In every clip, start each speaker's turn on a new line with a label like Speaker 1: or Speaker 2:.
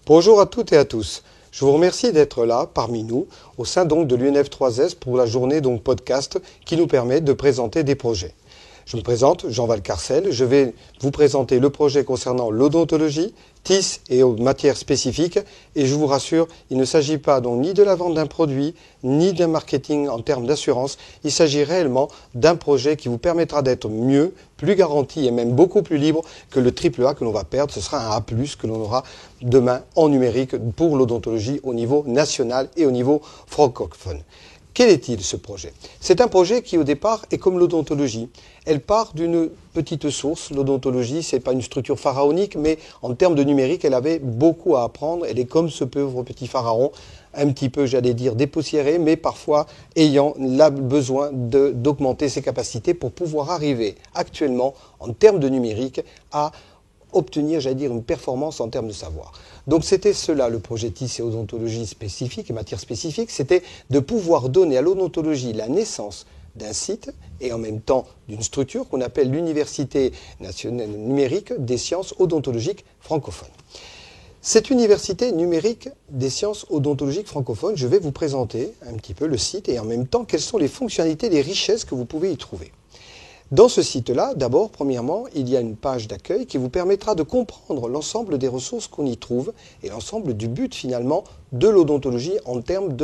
Speaker 1: Bonjour à toutes et à tous. Je vous remercie d'être là parmi nous au sein donc de l'UNF3S pour la journée donc podcast qui nous permet de présenter des projets. Je me présente, Jean Valcarcel. Je vais vous présenter le projet concernant l'odontologie, TIS et aux matières spécifiques. Et je vous rassure, il ne s'agit pas donc ni de la vente d'un produit, ni d'un marketing en termes d'assurance. Il s'agit réellement d'un projet qui vous permettra d'être mieux, plus garanti et même beaucoup plus libre que le AAA que l'on va perdre. Ce sera un A+, que l'on aura demain en numérique pour l'odontologie au niveau national et au niveau francophone. Quel est-il ce projet? C'est un projet qui au départ est comme l'odontologie. Elle part d'une petite source. L'odontologie, ce n'est pas une structure pharaonique, mais en termes de numérique, elle avait beaucoup à apprendre. Elle est comme ce pauvre petit pharaon, un petit peu, j'allais dire, dépoussiéré, mais parfois ayant besoin d'augmenter ses capacités pour pouvoir arriver actuellement, en termes de numérique, à obtenir, j'allais dire, une performance en termes de savoir. Donc c'était cela le projet TIS et odontologie spécifique et matière spécifique, c'était de pouvoir donner à l'odontologie la naissance d'un site et en même temps d'une structure qu'on appelle l'Université nationale numérique des sciences odontologiques francophones. Cette université numérique des sciences odontologiques francophones, je vais vous présenter un petit peu le site et en même temps quelles sont les fonctionnalités, les richesses que vous pouvez y trouver. Dans ce site-là, d'abord, premièrement, il y a une page d'accueil qui vous permettra de comprendre l'ensemble des ressources qu'on y trouve et l'ensemble du but finalement de l'odontologie en termes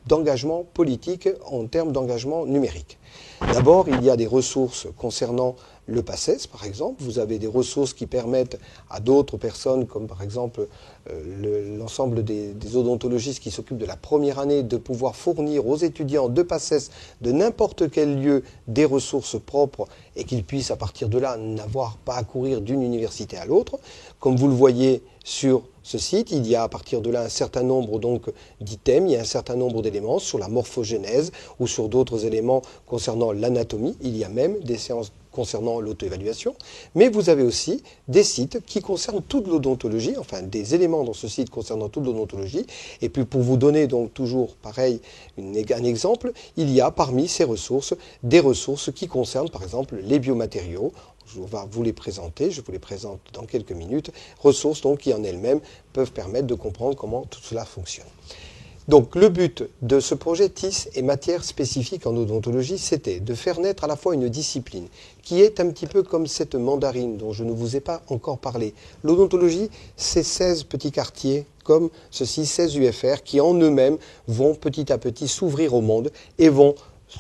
Speaker 1: d'engagement politique, en termes d'engagement numérique. D'abord, il y a des ressources concernant le PACES, par exemple. Vous avez des ressources qui permettent à d'autres personnes, comme par exemple l'ensemble des odontologistes qui s'occupent de la première année, de pouvoir fournir aux étudiants de PACES de n'importe quel lieu des ressources propres et qu'ils puissent à partir de là n'avoir pas à courir d'une université à l'autre. Comme vous le voyez sur ce site, il y a à partir de là un certain nombre d'items, il y a un certain nombre d'éléments sur la morphogénèse ou sur d'autres éléments concernant l'anatomie. Il y a même des séances concernant l'auto-évaluation, mais vous avez aussi des sites qui concernent toute l'odontologie, enfin des éléments dans ce site concernant toute l'odontologie. Et puis pour vous donner donc toujours pareil un exemple, il y a parmi ces ressources des ressources qui concernent par exemple les biomatériaux. Je vais vous les présenter, je vous les présente dans quelques minutes, ressources donc qui en elles-mêmes peuvent permettre de comprendre comment tout cela fonctionne. Donc le but de ce projet TIS et matière spécifique en odontologie, c'était de faire naître à la fois une discipline qui est un petit peu comme cette mandarine dont je ne vous ai pas encore parlé. L'odontologie, c'est 16 petits quartiers comme ceci, 16 UFR qui en eux-mêmes vont petit à petit s'ouvrir au monde et vont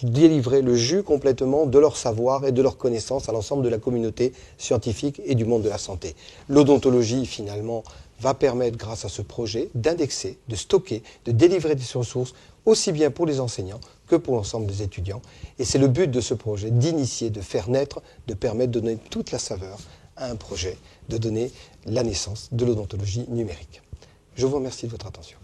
Speaker 1: délivrer le jus complètement de leur savoir et de leur connaissance à l'ensemble de la communauté scientifique et du monde de la santé. L'odontologie, finalement, va permettre, grâce à ce projet, d'indexer, de stocker, de délivrer des ressources, aussi bien pour les enseignants que pour l'ensemble des étudiants. Et c'est le but de ce projet, d'initier, de faire naître, de permettre de donner toute la saveur à un projet, de donner la naissance de l'odontologie numérique. Je vous remercie de votre attention.